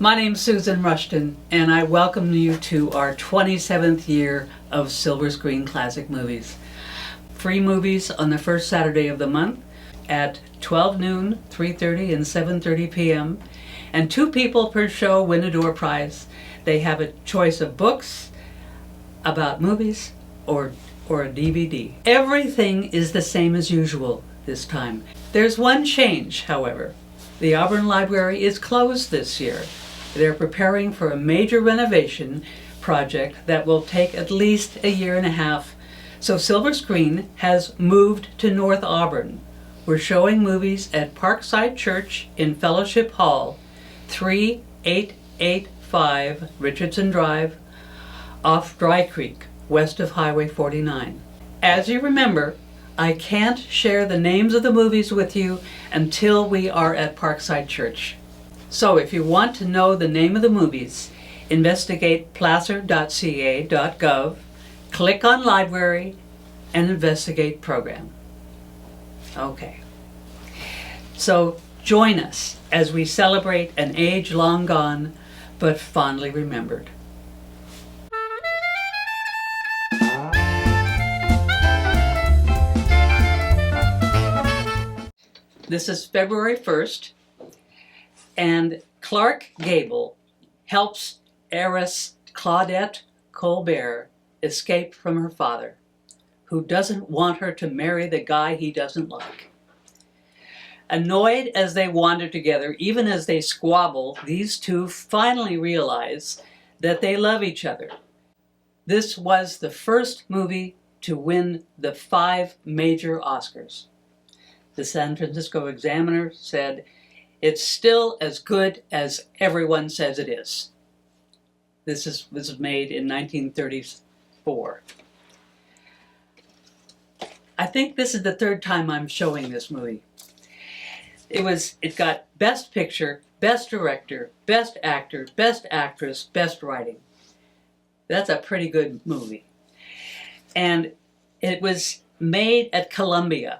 My name's Susan Rushton, and I welcome you to our 27th year of Silver Screen Classic Movies. Free movies on the first Saturday of the month at 12 noon, 3:30, and 7:30 p.m. And 2 people per show win a door prize. They have a choice of books about movies or a DVD. Everything is the same as usual this time. There's one change, however. The Auburn Library is closed this year. They're preparing for a major renovation project that will take at least a year and a half. So Silver Screen has moved to North Auburn. We're showing movies at Parkside Church in Fellowship Hall, 3885 Richardson Drive, off Dry Creek, west of Highway 49. As you remember, I can't share the names of the movies with you until we are at Parkside Church. So if you want to know the name of the movies, investigate placer.ca.gov, click on Library, and investigate program. Okay. So join us as we celebrate an age long gone, but fondly remembered. This is February 1st. And Clark Gable helps heiress Claudette Colbert escape from her father, who doesn't want her to marry the guy he doesn't like. Annoyed as they wander together, even as they squabble, these two finally realize that they love each other. This was the first movie to win the 5 major Oscars. The San Francisco Examiner said, "It's still as good as everyone says it is." This was made in 1934. I think this is the 3rd time I'm showing this movie. It got Best Picture, Best Director, Best Actor, Best Actress, Best Writing. That's a pretty good movie. And it was made at Columbia.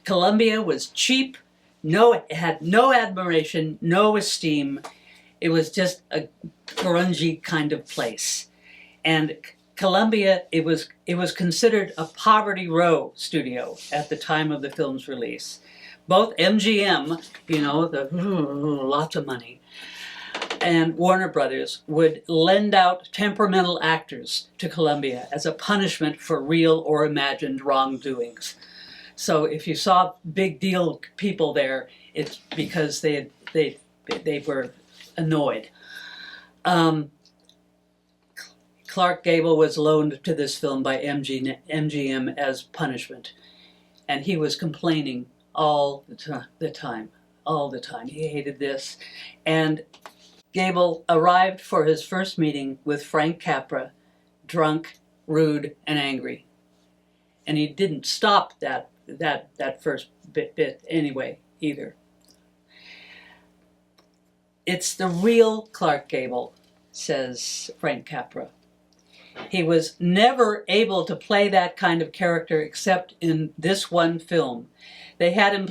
Columbia was cheap. It had no admiration, no esteem. It was just a grungy kind of place. And Columbia, it was considered a Poverty Row studio at the time of the film's release. Both MGM, lots of money, and Warner Brothers would lend out temperamental actors to Columbia as a punishment for real or imagined wrongdoings. So if you saw big deal people there, it's because they were annoyed. Clark Gable was loaned to this film by MGM as punishment, and he was complaining all the time. He hated this. And Gable arrived for his first meeting with Frank Capra, drunk, rude, and angry. And he didn't stop that first bit anyway either. "It's the real Clark Gable," says Frank Capra. "He was never able to play that kind of character except in this one film. They had him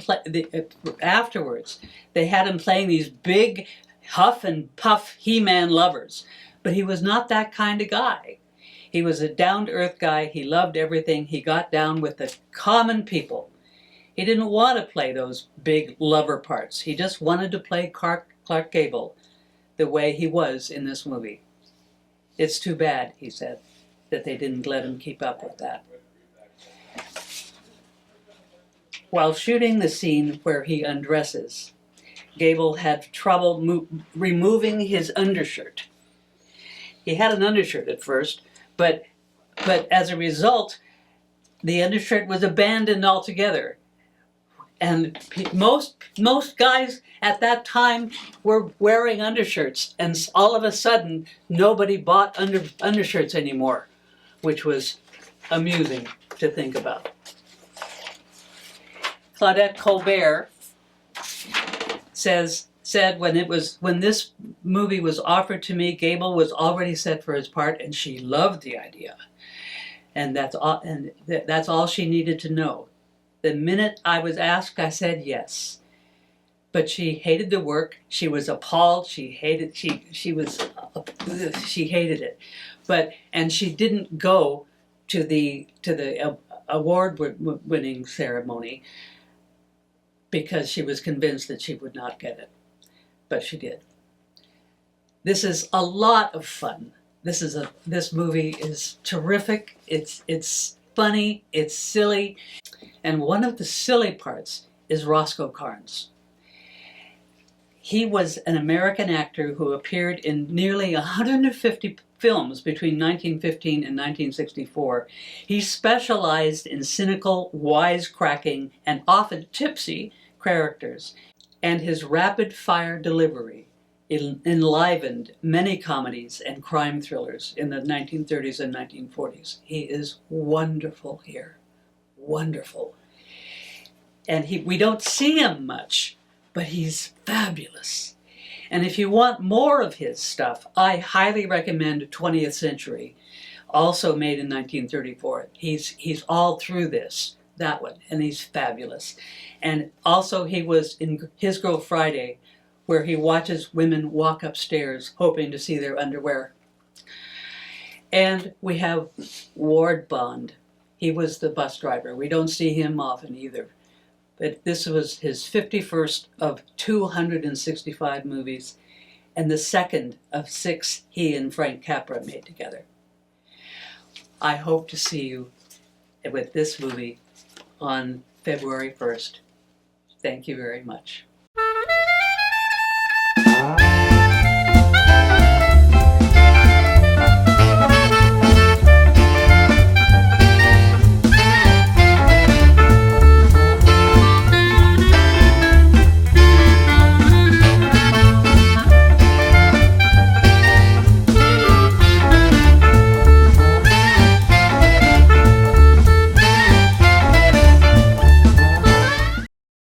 afterwards. They had him playing these big huff and puff He-Man lovers, but he was not that kind of guy. He was a down-to-earth guy. He loved everything. He got down with the common people. He didn't want to play those big lover parts. He just wanted to play Clark Gable the way he was in this movie. It's too bad," he said, "that they didn't let him keep up with that." While shooting the scene where he undresses, Gable had trouble removing his undershirt. He had an undershirt at first, but as a result, the undershirt was abandoned altogether. And most guys at that time were wearing undershirts, and all of a sudden, nobody bought undershirts anymore, which was amusing to think about. Claudette Colbert said when this movie was offered to me, Gable was already set for his part, and she loved the idea. And that's all she needed to know. The minute I was asked, I said yes. but she hated the work. She was appalled. She hated she hated it, and she didn't go to the award winning ceremony because she was convinced that she would not get it, but she did. This is a lot of fun. This movie is terrific. It's funny. It's silly, and one of the silly parts is Roscoe Carnes. He was an American actor who appeared in nearly 150 films between 1915 and 1964. He specialized in cynical, wisecracking, and often tipsy characters, and his rapid-fire delivery enlivened many comedies and crime thrillers in the 1930s and 1940s. He is wonderful here. Wonderful. And we don't see him much, but he's fabulous. And if you want more of his stuff, I highly recommend 20th Century, also made in 1934. He's all through that one, and he's fabulous. And also he was in His Girl Friday, where he watches women walk upstairs hoping to see their underwear. And we have Ward Bond. He was the bus driver. We don't see him often either. But this was his 51st of 265 movies, and the second of 6 he and Frank Capra made together. I hope to see you with this movie on February 1st. Thank you very much.